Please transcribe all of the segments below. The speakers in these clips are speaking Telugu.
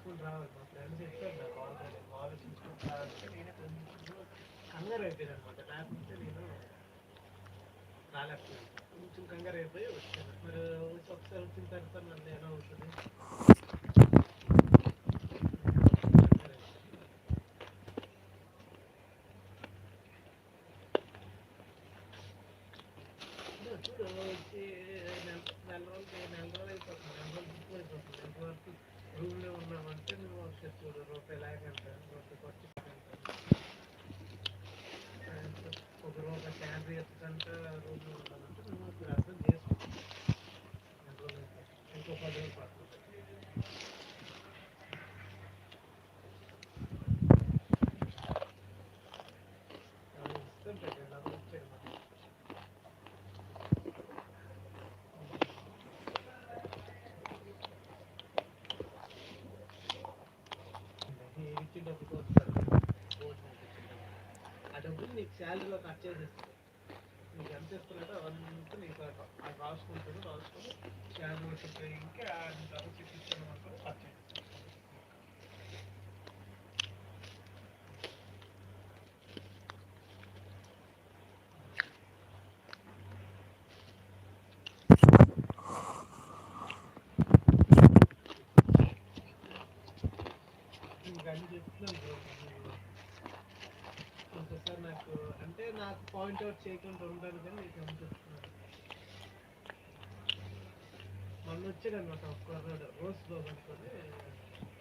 ఆలోచించుకుంటూ రావాలి. మా ఫ్రెండ్ చెప్పాడు నాకు ఆల్రెడీ. ఆలోచించుకుంటూ రావాలంటే నేనే కొంచెం కంగారు అయిపోయాను అనమాట. లేకపోతే నేను రాలేకపోయాను. కొంచెం కంగారు అయిపోయి వచ్చాను. మరి వచ్చి ఒకసారి వచ్చిన తర్వాత మళ్ళీ ఎలా అవుతుంది? కొంచెం కంగారు అయిపోయాను. చూడు వచ్చి నెల రోజులు అయిపోతుంది. నెల రోజులు బుక్ అయిపోతుంది. ఎంతవరకు రూమ్లో ఉన్నామంటే నువ్వు ఒకసారి చూడు రూపాయి లేకంట రూపాయి ఖర్చు ఒక రూపాయి శాలరీ ఎత్తుకంటే రూమ్లో ఉన్నామంటే నువ్వు ఇప్పుడు అర్థం చేసుకో. నెల రోజులు అయిపోతుంది. ఇంకో 10 రోజులు పడుతుంది. ఇష్టం పెట్టండి అలా వచ్చాడు మరి. ఇచ్చిన డబ్బులు వస్తారు భోజనానికి ఇచ్చిన డబ్బులు. ఆ డబ్బులు నీకు శాలరీలో కట్ చేసేస్తారు. నీకు ఎంత ఇస్తున్నాడో అవంతా నీకు అది రాసుకుంటాడు. రాసుకొని శాలరీ వచ్చిన ఇంకా నీకు అవి ఇచ్చిన మాత్రం కట్ చేసేస్తారు. ఇంకా అన్ని చెప్తున్నాను బ్రో. ఇంకోసారి నాకు అంటే నాకు పాయింట్ అవుట్ చేయకుండా ఉండదు కానీ నీకు ఏమని చెప్తున్నాను. మొన్న వచ్చాడు అనమాట ఒక్కరోజు రోజ్ బాబు అనుకొని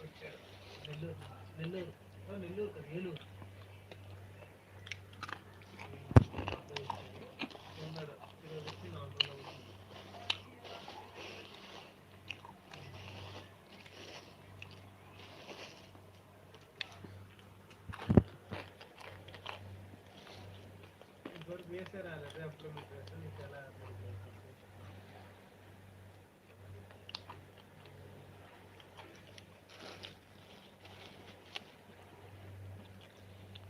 వచ్చాడు. నెల్లూరు నెల్లూరు నెల్లూరు కదా ఏలూరు అబ్బాయి వచ్చాడు. ఉన్నాడు ఈరోజు వచ్చి 4 రోజులు అవుతుంది. ఇంకోటి వేసే రాలేదు అప్పుడు వేస్తే నీకు ఎలా పడిపోతుంది.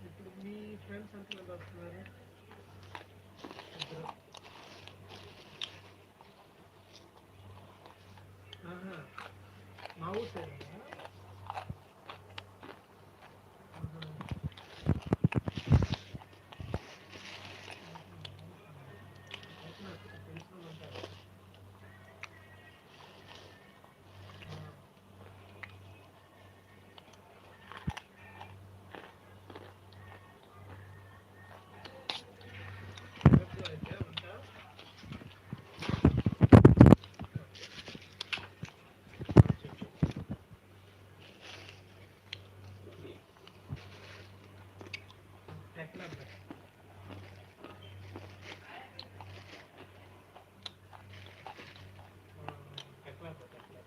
ఇప్పుడు మీ ఫ్రెండ్స్ ఎంతమంది వస్తున్నారు? ఇద్దరు. ఆహా, మా ఊరు సైడ్ తెలిసిన వాళ్ళు ఉంటారు. రేపు అయితే ఉంటా. చెప్పు. టెక్లా టెక్లా టెక్లా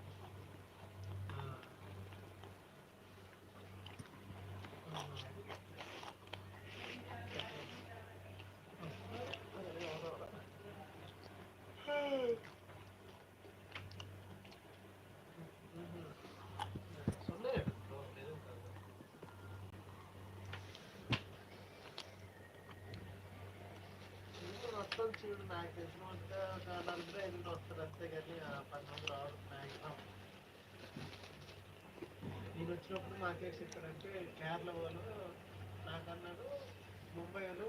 சொன்னேன் bro, எதுவும் காது. మొత్తం చూడు నాకు తెలిసినంత ఒక 40-50 వస్తారు అంతే కానీ 10 మంది రావడం మ్యాక్సిమం. నేను వచ్చినప్పుడు మాకే చెప్పారంటే కేరళ వాళ్ళు నాకన్నాడు ముంబై వాళ్ళు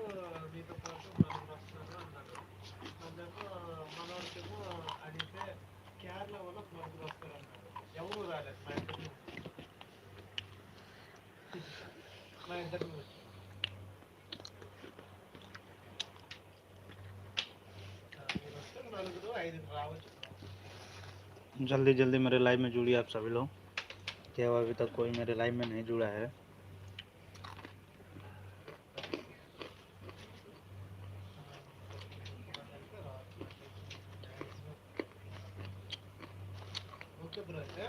మీతో పాటు 4 వస్తున్నారు అన్నాడు. అందుకు మనోడికేమో అడిగితే కేరళ వాళ్ళు 4 వస్తారు అన్నాడు. ఎవరు రాలేదు మా ఇద్దరు వచ్చి మీరు వస్తే 4-5 రావచ్చు. जल्दी जल्दी मेरे लाइव में जुड़िए आप सभी लोग। क्या अभी तक कोई मेरे लाइव में नहीं जुड़ा है? ఓకే బ్రో అయితే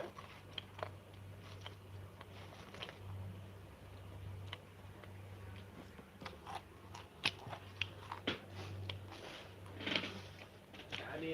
కానీ